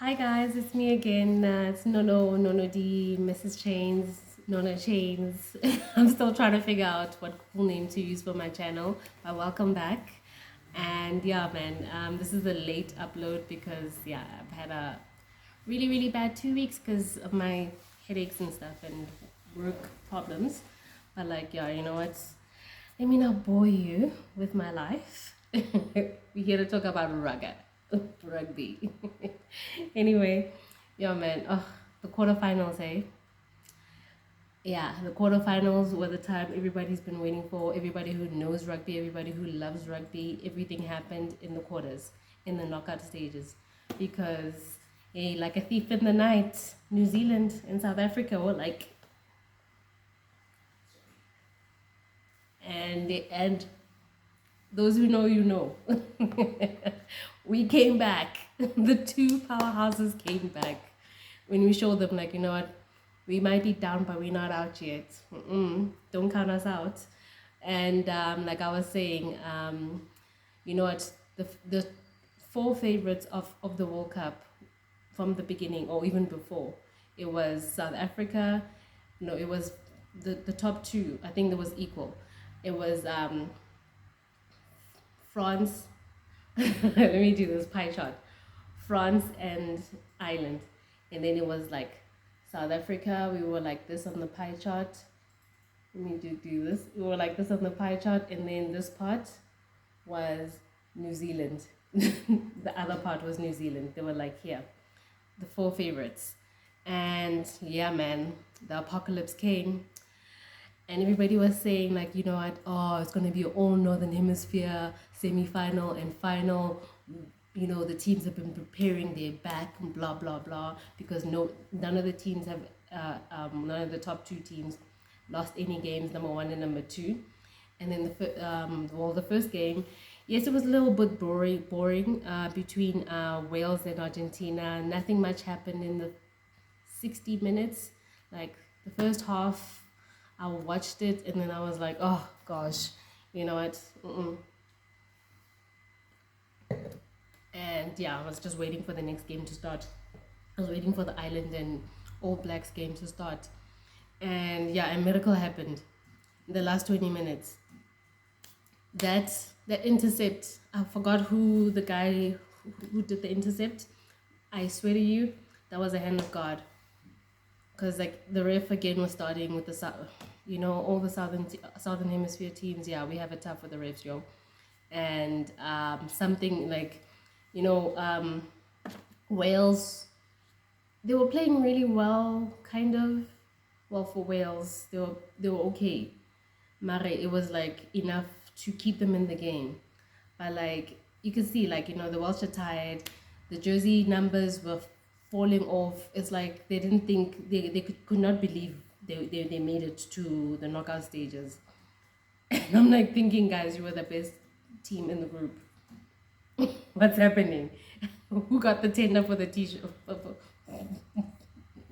Hi guys, it's me again. It's Nono D, Mrs. Chains, Nono Chains. I'm still trying to figure out what cool name to use for my channel. But welcome back. And yeah, man, this is a late upload because yeah, I've had a really bad 2 weeks because of my headaches and stuff and work problems. But like, yeah, you know what? Let me not bore you with my life. We're here to talk about rugby. Anyway, yeah, man. Oh, the quarterfinals, eh? Yeah, the quarterfinals were the time everybody's been waiting for. Everybody who knows rugby, everybody who loves rugby, everything happened in the quarters, in the knockout stages. Because, hey, like a thief in the night, New Zealand and South Africa were like, and those who know, you know. We came back. The two powerhouses came back. When we showed them, like, you know what, we might be down, but we're not out yet. Don't count us out. And like I was saying, you know what, the four favorites of the World Cup from the beginning or even before, it was South Africa. No, it was the top two. I think there was equal. It was France. Let me do this pie chart. France and Ireland. And then it was like South Africa, we were like this on the pie chart. Let me do this. We were like this on the pie chart, and then this part was New Zealand. The other part was New Zealand. They were like here, the four favorites. And yeah, man, the apocalypse came and everybody was saying like, you know what, oh, it's going to be all Northern Hemisphere semi-final and final. You know, the teams have been preparing their back and blah blah blah, because none of the teams have none of the top two teams lost any games, number one and number two. And then the first game, yes, it was a little bit boring between Wales and Argentina. Nothing much happened in the 60 minutes. Like the first half, I watched it and then I was like, oh gosh, you know what? And yeah, I was just waiting for the next game to start. I was waiting for the Ireland and All Blacks game to start. And yeah, a miracle happened in the last 20 minutes. That intercept, I forgot who the guy who did the intercept. I swear to you, that was a hand of God. Because like the ref again was starting with all the southern hemisphere teams. Yeah, we have it tough with the refs, yo. And something like, you know, Wales, they were playing really well, kind of. Well, for Wales, they were okay. Mare, it was like enough to keep them in the game. But like you can see, like, you know, the Welsh are tired. The jersey numbers were falling off. It's like they didn't think they could not believe they made it to the knockout stages. And I'm like thinking, guys, you were the best team in the group. What's happening? Who got the tender for the t-shirt,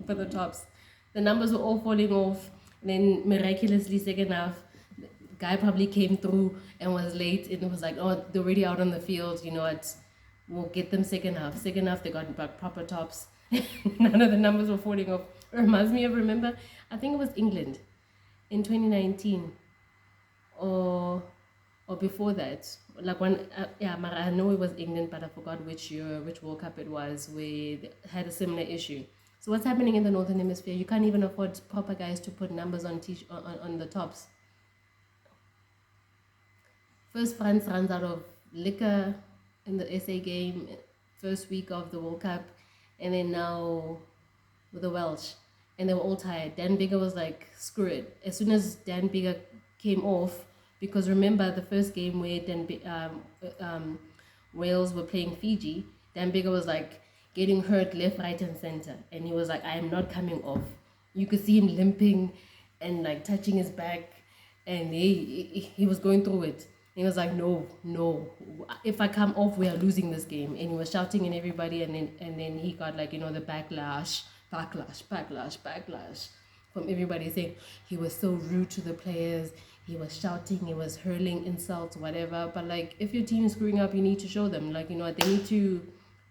for the tops? The numbers were all falling off. And then miraculously, second half, guy probably came through and was late and was like, oh, they're already out on the field. You know what? We'll get them second half. Second half, they got back proper tops. None of the numbers were falling off. It reminds me of, remember, I think it was England in 2019 or before that. Like when, yeah, I know it was England, but I forgot which year, which World Cup it was, where they had a similar issue. So what's happening in the Northern Hemisphere? You can't even afford proper guys to put numbers on the tops. First, France runs out of liquor in the SA game, first week of the World Cup, and then now with the Welsh, and they were all tired. Dan Bigger was like, screw it. As soon as Dan Bigger came off, because remember the first game where Wales were playing Fiji, Dan Bigger was like getting hurt left, right, and center, and he was like, I am not coming off. You could see him limping and like touching his back, and he was going through it. He was like, no, if I come off, we are losing this game. And he was shouting at everybody, and then he got like, you know, the backlash from everybody saying he was so rude to the players. He was shouting, he was hurling insults, whatever. But like, if your team is screwing up, you need to show them, like, you know, they need to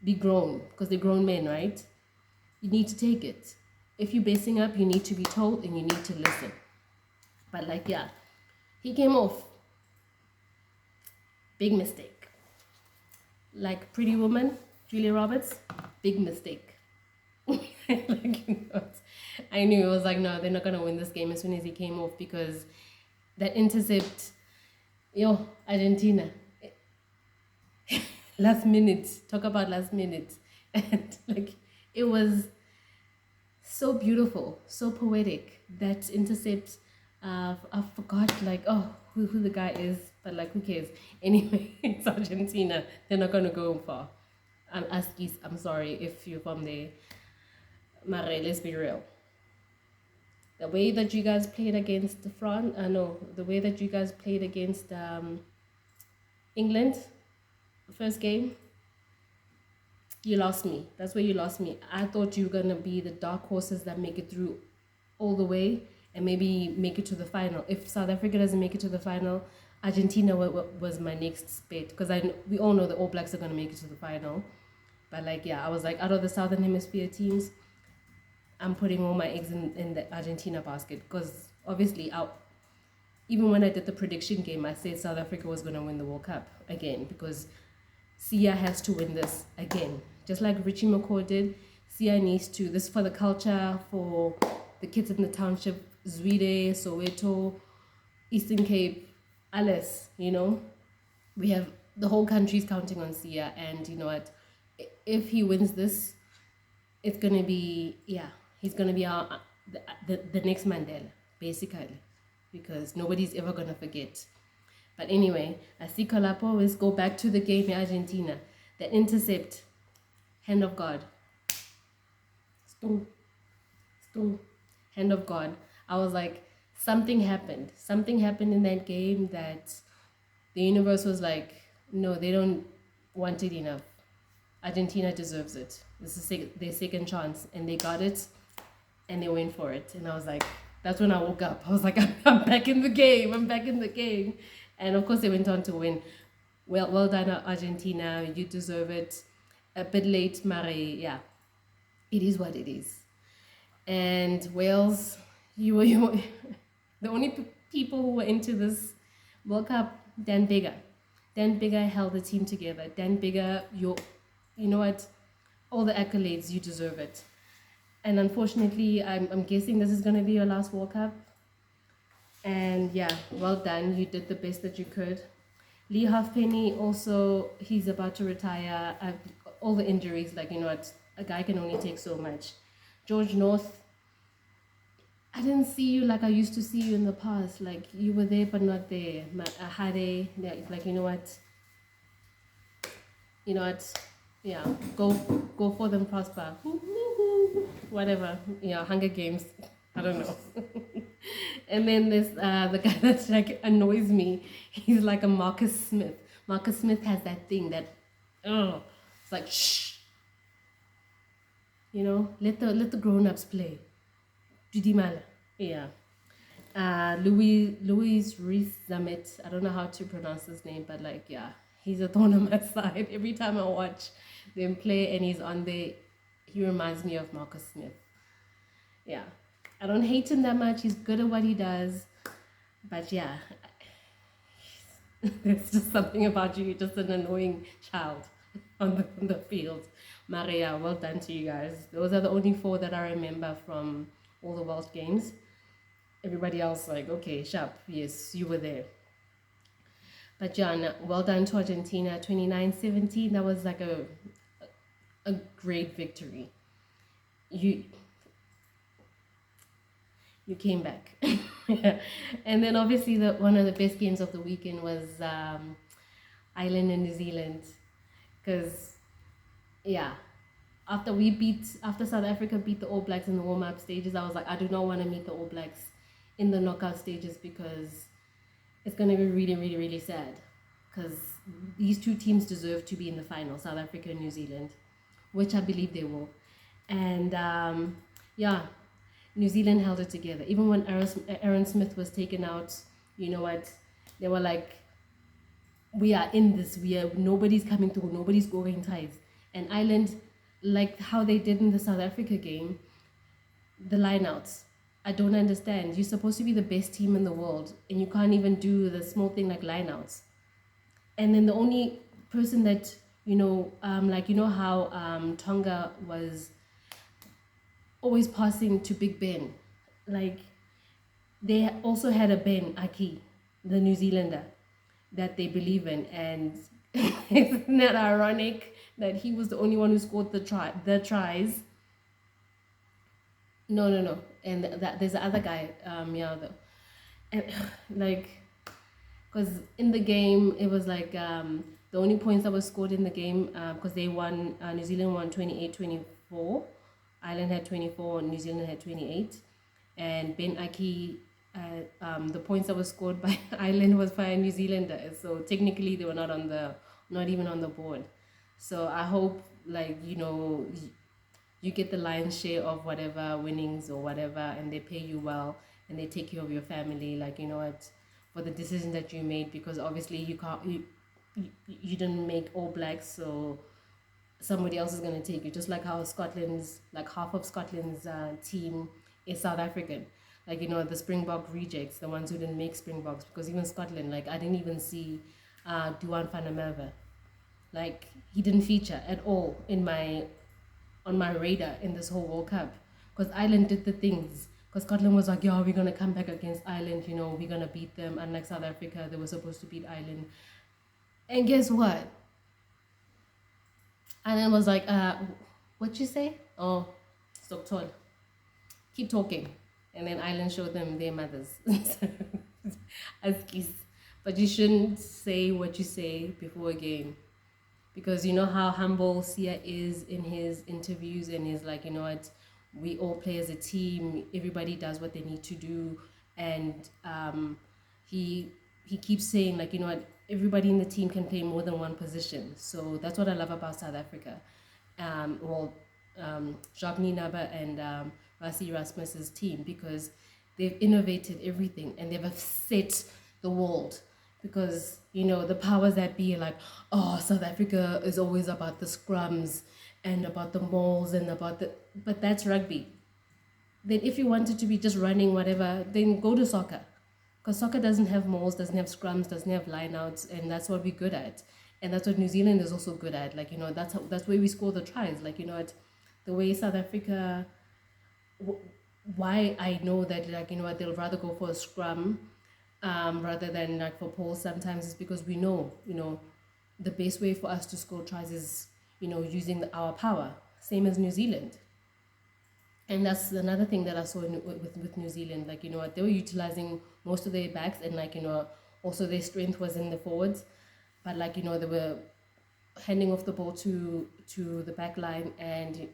be grown, because they're grown men, right? You need to take it. If you're basing up, you need to be told and you need to listen. But like, yeah, he came off. Big mistake. Like Pretty Woman, Julia Roberts, big mistake. Like, I knew it was like, no, they're not gonna win this game as soon as he came off, because that intercept, Argentina, last minute, talk about last minute, and like it was so beautiful, so poetic. That intercept, I forgot like who the guy is, but like who cares? Anyway, it's Argentina. They're not gonna go far. I'm sorry if you're from there. Mare, let's be real. The way that you guys played against France, the way that you guys played against England, first game, you lost me. That's where you lost me. I thought you were gonna be the dark horses that make it through all the way and maybe make it to the final. If South Africa doesn't make it to the final, Argentina was my next bet, because we all know the All Blacks are gonna make it to the final. But like, yeah, I was like, out of the Southern Hemisphere teams, I'm putting all my eggs in the Argentina basket, because obviously even when I did the prediction game, I said South Africa was going to win the World Cup again, because Sia has to win this again. Just like Richie McCaw did, Sia needs to. This is for the culture, for the kids in the township, Zwide, Soweto, Eastern Cape, Alice, We have the whole country's counting on Sia, and you know what? If he wins this, it's going to be, he's going to be the next Mandela, basically, because nobody's ever going to forget. But anyway, así Kalapo, let's go back to the game in Argentina. The intercept, hand of God. Stung, hand of God. I was like, something happened. Something happened in that game that the universe was like, no, they don't want it enough. Argentina deserves it. This is their second chance, and they got it, and they went for it. And I was like, that's when I woke up. I was like, I'm back in the game. I'm back in the game. And of course, they went on to win. Well done, Argentina. You deserve it. A bit late, Marie. Yeah, it is what it is. And Wales, you were the only people who were into this World Cup. Dan Bigger held the team together. Dan Bigger, you know what? All the accolades, you deserve it. And unfortunately, I'm guessing this is going to be your last World Cup. And yeah, well done. You did the best that you could. Lee Halfpenny, also, he's about to retire. All the injuries, like, you know what? A guy can only take so much. George North, I didn't see you like I used to see you in the past. Like, you were there but not there. Hade, like, you know what? Yeah, go for them, prosper. Whatever, Hunger Games. I don't know. And then there's the guy that like annoys me. He's like a Marcus Smith. Marcus Smith has that thing that, it's like shh. Let the grown-ups play. Judimala. Yeah. Louis Rees Zamet. I don't know how to pronounce his name, but like, yeah, he's a thorn on my side. Every time I watch them play and he's on there, he reminds me of Marcus Smith. Yeah. I don't hate him that much. He's good at what he does. But yeah, there's just something about you. You're just an annoying child on the field. Maria, well done to you guys. Those are the only 4 that I remember from all the World Games. Everybody else, like, okay, sharp. Yes, you were there. But John, well done to Argentina. 29-17. That was like a great victory. You came back. And then obviously one of the best games of the weekend was Ireland and New Zealand, because after South Africa beat the All Blacks in the warm-up stages, I was like, I do not want to meet the All Blacks in the knockout stages, because it's going to be really, really, really sad, because these 2 teams deserve to be in the final, South Africa and New Zealand, which I believe they will. And New Zealand held it together. Even when Aaron Smith was taken out, you know what? They were like, we are in this. Nobody's coming through. Nobody's going ties. And Ireland, like how they did in the South Africa game, the lineouts. I don't understand. You're supposed to be the best team in the world, and you can't even do the small thing like lineouts. And then the only person that like how Tonga was always passing to Big Ben, like they also had a Ben Aki, the New Zealander, that they believe in, and isn't that ironic that he was the only one who scored the tries? No, no, no, and that there's the other guy, and, like, because in the game it was like the only points that were scored in the game because they won, New Zealand won 28-24, Ireland had 24, New Zealand had 28, and Ben Aki, the points that were scored by Ireland was by a New Zealander, so technically they were not even on the board. So I hope, like, you get the lion's share of whatever winnings or whatever, and they pay you well, and they take care of your family, like, for the decision that you made, because obviously you didn't make All Blacks, so somebody else is going to take you, just like how Scotland's, like, half of Scotland's team is South African, like, the Springbok rejects, the ones who didn't make Springboks, because even Scotland, like, I didn't even see Duan van der Merwe, like, he didn't feature at all on my radar in this whole World Cup, because Ireland did the things. Because Scotland was like, yeah, we're gonna come back against Ireland, we're gonna beat them. Unlike South Africa, they were supposed to beat Ireland. And guess what? Ireland was like, what you say? Oh, stop tall. Keep talking. And then Ireland showed them their mothers. As geese. But you shouldn't say what you say before a game, because you know how humble Sia is in his interviews, and he's like, what, we all play as a team, everybody does what they need to do, and he keeps saying, like, what, everybody in the team can play more than one position. So that's what I love about South Africa. Jacques Naba and Rassie Rasmus's team, because they've innovated everything and they've set the world, because the powers that be are like, oh, South Africa is always about the scrums and about the mauls and but that's rugby. Then if you wanted to be just running whatever, then go to soccer, because soccer doesn't have mauls, doesn't have scrums, doesn't have lineouts, and that's what we're good at, and that's what New Zealand is also good at. Like, that's where we score the tries. Like, the way South Africa, why I know that, like, they'll rather go for a scrum rather than like for poles sometimes, is because we know, the best way for us to score tries is, using our power, same as New Zealand. And that's another thing that I saw with New Zealand, like, they were utilizing most of their backs, and like, also their strength was in the forwards, but like, they were handing off the ball to the back line and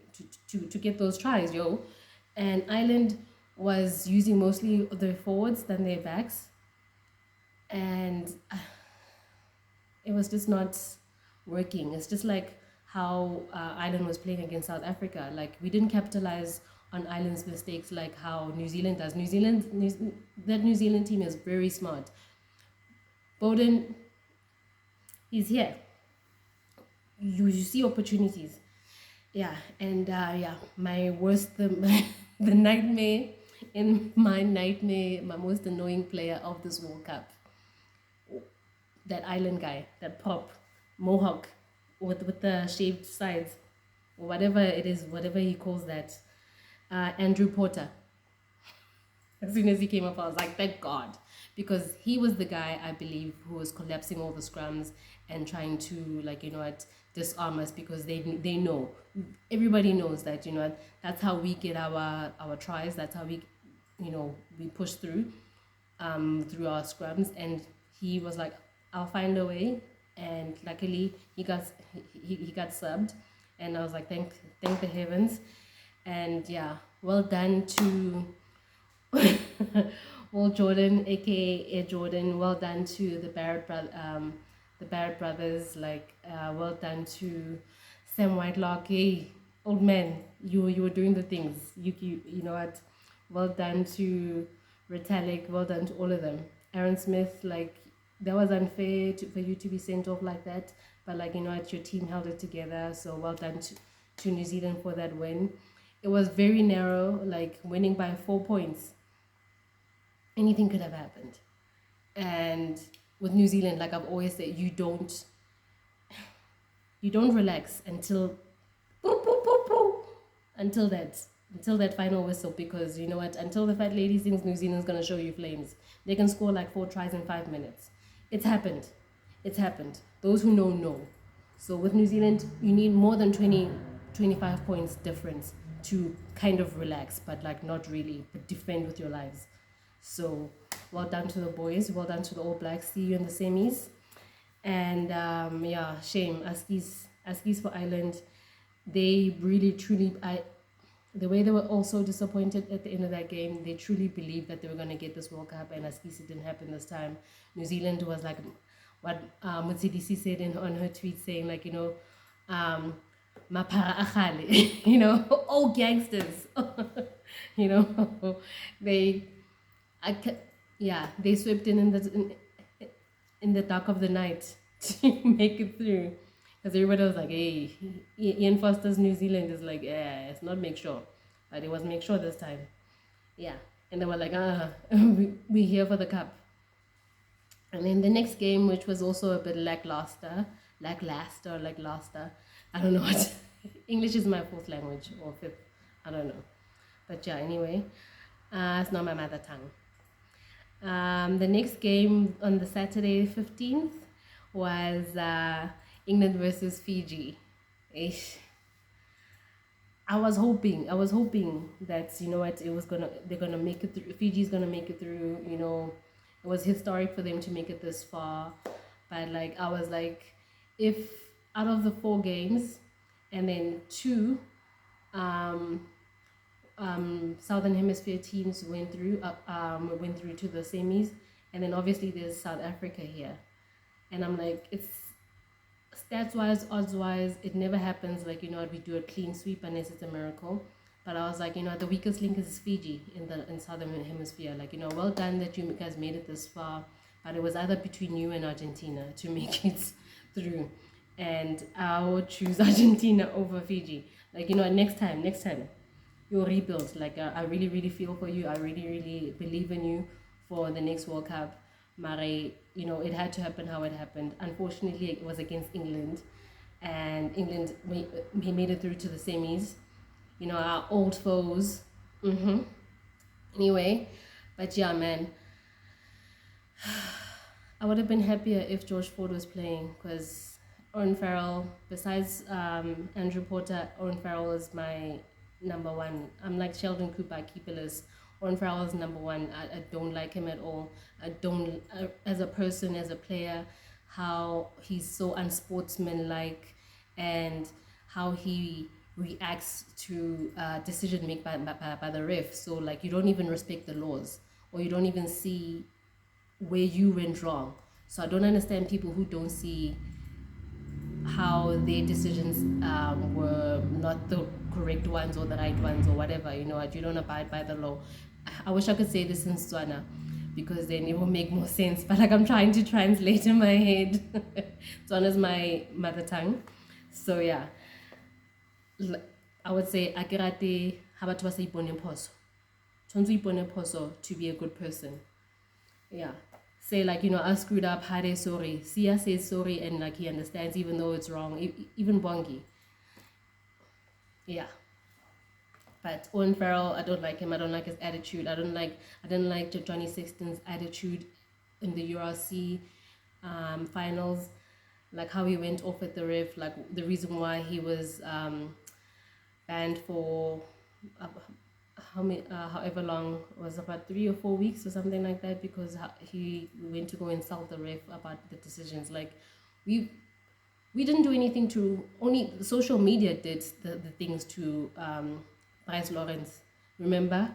to get those tries, and Ireland was using mostly their forwards than their backs, and it was just not working. It's just like how Ireland was playing against South Africa. Like, we didn't capitalize on Ireland's mistakes like how New Zealand does. That New Zealand team is very smart. Bowden, he's here. You see opportunities. Yeah, and my worst, the nightmare my most annoying player of this World Cup, that island guy, that pop mohawk with the shaved sides, or whatever it is, whatever he calls that, Andrew Porter. As soon as he came up, I was like, thank God, because he was the guy, I believe, who was collapsing all the scrums and trying to, like, disarm us, because they know, everybody knows that, that's how we get our tries, that's how we push through our scrums. And he was like, I'll find a way, and luckily he got subbed, and I was like, thank the heavens. And yeah, well done to Will Jordan, aka Air Jordan. Well done to the Barrett brothers. Like, well done to Sam Whitelock. Hey, old man, you were doing the things. You know what? Well done to Retallick. Well done to all of them. Aaron Smith, like, that was unfair for you to be sent off like that. But like, you know what, your team held it together. So well done to New Zealand for that win. It was very narrow, like winning by 4 points. Anything could have happened. And with New Zealand, like I've always said, you don't relax until boop, boop, boop, boop, until that final whistle, because you know what, until the fat lady thinks New Zealand's gonna show you flames, they can score like 4 tries in 5 minutes. It's happened. Those who know. So with New Zealand, you need more than 25 points difference to kind of relax, but like not really, but defend with your lives. So well done to the boys, well done to the All Blacks. See you in the semis. And yeah, shame. Askies for Ireland. They really truly, the way they were also disappointed at the end of that game, they truly believed that they were going to get this World Cup, and Askies, it didn't happen this time. New Zealand was like what Mutsidisi said on her tweet, saying like, mapara akhale, all gangsters, you know, they, yeah, they swept in the dark of the night to make it through. Because everybody was like, hey, Ian Foster's New Zealand is like, yeah, it's not make sure. But it was make sure this time. Yeah. And they were like, we're here for the cup. And then the next game, which was also a bit lackluster. I don't know what. English is my fourth language, or fifth. I don't know. But yeah, anyway, it's not my mother tongue. The next game on the Saturday 15th was England versus Fiji. Ish. I was hoping that, you know what, they're gonna make it through. Fiji's gonna make it through. You know, it was historic for them to make it this far. But like, I was like, if out of the 4 games, and then 2 Southern Hemisphere teams went through to the semis, and then obviously there's South Africa here, and I'm like, it's stats wise, odds wise, it never happens. Like, you know, we do a clean sweep unless it's a miracle. But I was like, you know, the weakest link is Fiji in Southern Hemisphere. Like, you know, well done that you guys made it this far, but it was either between you and Argentina to make it through, and I would choose Argentina over Fiji. Like, you know, next time you'll rebuild. Like, I really, really feel for you. I really, really believe in you for the next World Cup. Mare, you know, it had to happen how it happened. Unfortunately, it was against England, and England, we made it through to the semis. You know, our old foes. Anyway, but yeah, man, I would have been happier if George Ford was playing, because Owen Farrell, besides Andrew Porter, Owen Farrell is my number one. I'm like Sheldon Cooper, I keep a list. Owen Farrell is number one. I don't like him at all. I don't, as a person, as a player, how he's so unsportsmanlike, and how he reacts to decision made by the ref. So like, you don't even respect the laws, or you don't even see where you went wrong. So I don't understand people who don't see how their decisions were not the correct ones or the right ones or whatever. You know what, you don't abide by the law. I wish I could say this in Tswana, because then it will make more sense, but like, I'm trying to translate in my head. Tswana is my mother tongue. So yeah, I would say akirate ha batho ba sa ipone phoso. Tshwanetse o ipone phoso to be a good person. Yeah, say like, you know, I screwed up, hare sorry. Sia says sorry, and like, he understands even though it's wrong. Even Bongi. Yeah. But Owen Farrell, I don't like him. I don't like his attitude. I didn't like Johnny Sexton's attitude in the URC finals, like how he went off at the ref, like the reason why he was banned for however long, was about 3 or 4 weeks or something like that, because he went to go insult the ref about the decisions. Like, we didn't do anything to, only social media did the things to Bryce Lawrence, remember?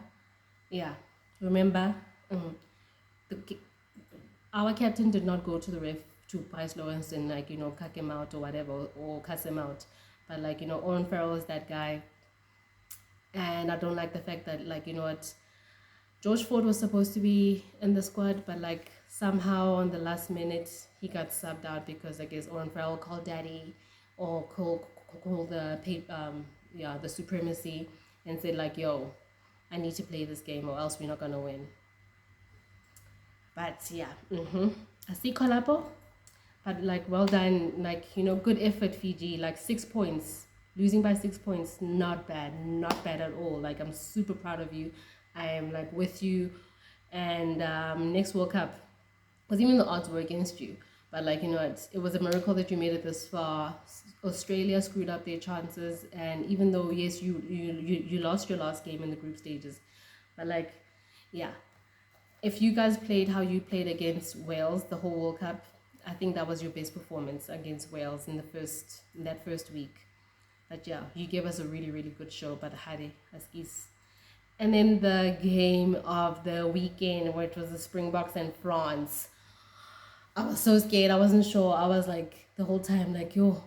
Yeah, remember? Our captain did not go to the ref, to Bryce Lawrence, and like, you know, cuck him out or whatever, or cuss him out. But like, you know, Owen Farrell is that guy. And I don't like the fact that, like, you know what, George Ford was supposed to be in the squad, but like, somehow on the last minute he got subbed out because I guess Owen Farrell called daddy or called the supremacy and said like, yo, I need to play this game or else we're not gonna win. But yeah, I see Kolapo, but like well done, like good effort Fiji, like 6 points, losing by 6 points, not bad at all. Like I'm super proud of you. I am like with you, and next World Cup, because even the odds were against you, but like it was a miracle that you made it this far. Australia screwed up their chances, and even though yes you lost your last game in the group stages, but like yeah, if you guys played how you played against Wales the whole World Cup, I think that was your best performance against Wales in that first week. But yeah, you gave us a really really good show. But Hari Askis. And then the game of the weekend, which was the Springboks and France. I was so scared. I wasn't sure. I was like the whole time like, yo,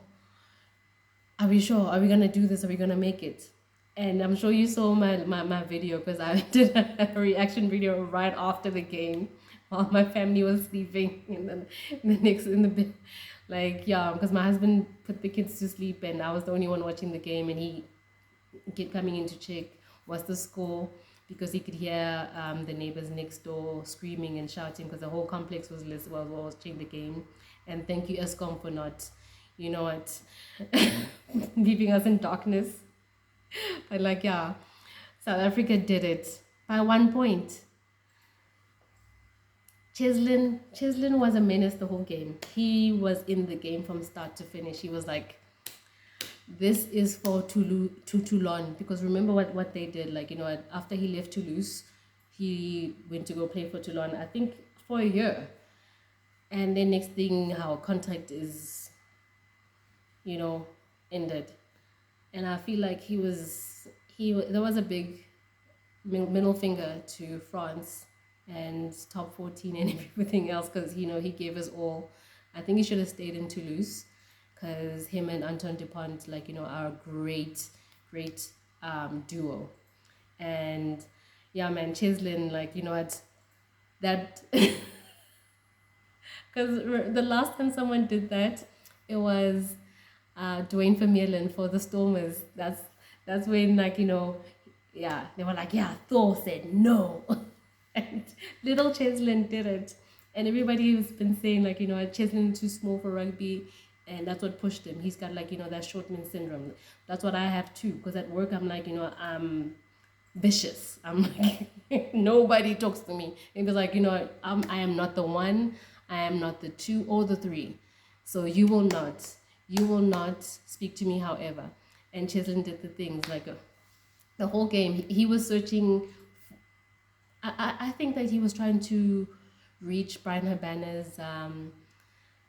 are we sure? Are we gonna do this? Are we gonna make it? And I'm sure you saw my video because I did a reaction video right after the game while my family was sleeping in the bed. Like yeah, because my husband put the kids to sleep and I was the only one watching the game, and he kept coming in to check what's the score because he could hear the neighbors next door screaming and shouting because the whole complex was watching the game. And thank you Eskom for not, leaving us in darkness. But like yeah, South Africa did it by 1 point. Chislin was a menace the whole game. He was in the game from start to finish. He was like, this is for Toulon, because remember what they did, like after he left Toulouse, he went to go play for Toulon, I think for a year, and then next thing our contract is ended. And I feel like there was a big middle finger to France and top 14 and everything else, because he gave us all. I think he should have stayed in Toulouse, because him and Anton Dupont are a great duo. And yeah man, Chislin, like that because the last time someone did that, it was Dwayne Vermeulen for the Stormers. That's when yeah, they were like, yeah, Thor said no. And little Cheslin did it. And everybody has been saying like, Cheslin too small for rugby, and that's what pushed him. He's got like, that shortman syndrome. That's what I have too, because at work I'm like, I'm vicious. I'm like, nobody talks to me. It was like, I am not the one, I am not the two or the three. So you will not speak to me however. And Cheslin did the things like the whole game. He was searching. I think that he was trying to reach Brian Habana's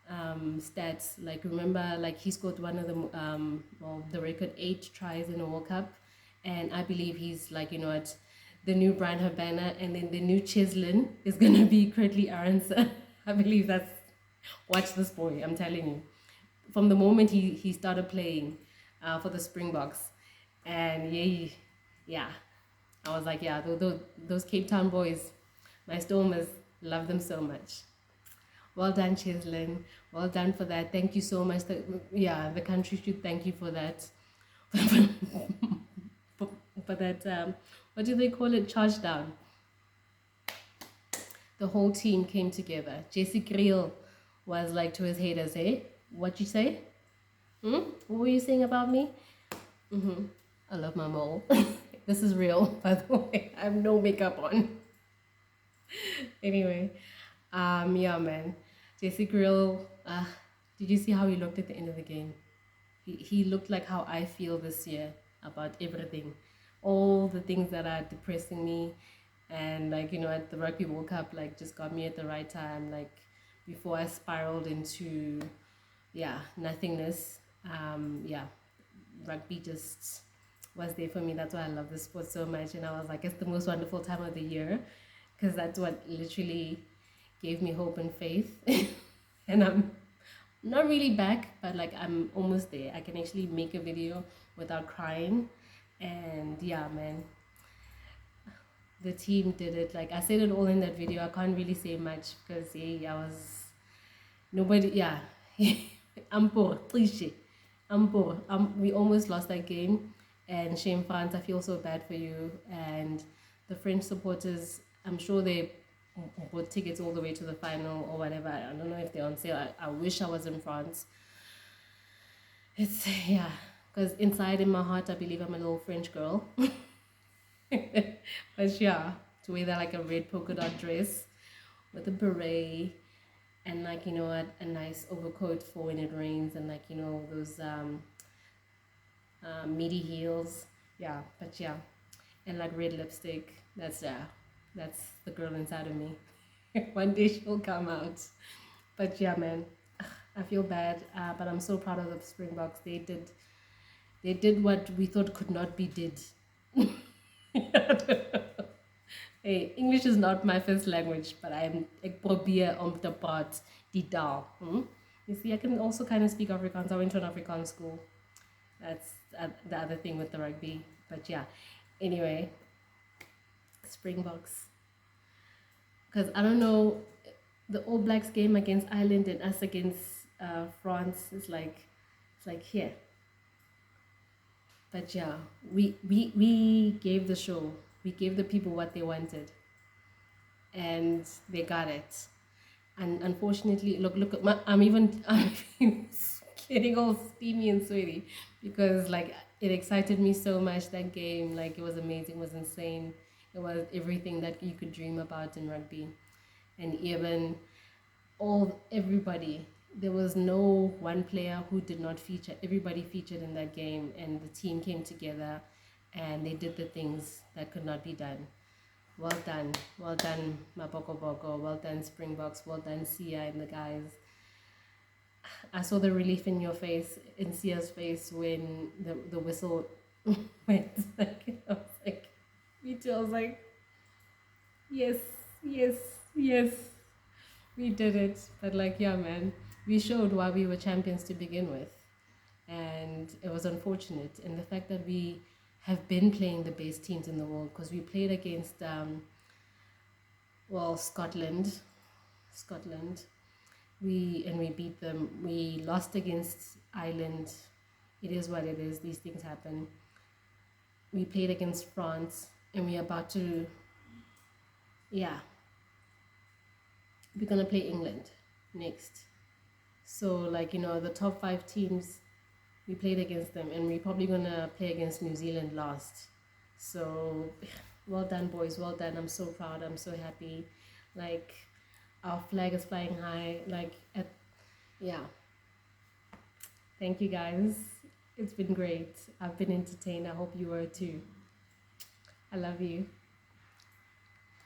stats. Like remember, like he scored one of the record 8 tries in a World Cup, and I believe he's like the new Brian Habana, and then the new Chislin is gonna be Credley Aronson. I believe that's, watch this boy. I'm telling you, from the moment he started playing for the Springboks, and yeah, I was like, yeah, those Cape Town boys, my Stormers, love them so much. Well done, Chislin. Well done for that. Thank you so much. The country should thank you for that. for that, what do they call it? Charge down. The whole team came together. Jesse Kriel was like to his haters, hey? What you say? What were you saying about me? I love my mole. This is real, by the way. I have no makeup on. Anyway, yeah, man. Jesse Grill, did you see how he looked at the end of the game? He looked like how I feel this year about everything. All the things that are depressing me, and like, at the Rugby World Cup, like just got me at the right time, like before I spiraled into, nothingness. Rugby just was there for me. That's why I love the sport so much, and I was like, it's the most wonderful time of the year, because that's what literally gave me hope and faith. And I'm not really back, but like I'm almost there. I can actually make a video without crying. And yeah, man, the team did it. Like I said it all in that video. I can't really say much because yeah, I was nobody. Yeah, I'm poor, cliche. I'm poor. We almost lost that game, and shame fans. I feel so bad for you and the French supporters. I'm sure they bought tickets all the way to the final or whatever. I don't know if they're on sale. I wish I was in France. It's yeah, because inside in my heart, I believe I'm a little French girl. But yeah, to wear that like a red polka dot dress with a beret and like a nice overcoat for when it rains and like those meaty heels. Yeah, but yeah, and like red lipstick. That's the girl inside of me. One day she'll come out. But yeah, man, I feel bad, but I'm so proud of the Springboks. They did what we thought could not be did. Hey, English is not my first language, but ek probeer om te praat die taal. You see, I can also kind of speak Afrikaans. I went to an Afrikaans school. That's the other thing with the rugby. But yeah, anyway, Springboks. Because I don't know, the All Blacks game against Ireland and us against France is like here. But yeah, we gave the show. We gave the people what they wanted, and they got it. And unfortunately, look at I'm even getting all steamy and sweaty because like it excited me so much, that game. Like it was amazing, it was insane. It was everything that you could dream about in rugby, and even everybody. There was no one player who did not feature. Everybody featured in that game, and the team came together, and they did the things that could not be done. Well done, Mapoko Boko. Well done, Springboks. Well done, Sia and the guys. I saw the relief in your face, in Sia's face, when the whistle went. Like, I was like, me too. I was like, yes, yes, yes. We did it. But like, yeah, man, we showed why we were champions to begin with. And it was unfortunate. And the fact that we have been playing the best teams in the world, because we played against, Scotland. Scotland. We beat them. We lost against Ireland. It is what it is. These things happen. We played against France, and we're about to, yeah, we're gonna play England next. So like the top 5 teams, we played against them, and we're probably gonna play against New Zealand last. So well done, boys. Well done. I'm so proud. I'm so happy. Like our flag is flying high. Yeah. Thank you guys. It's been great. I've been entertained. I hope you were too. I love you.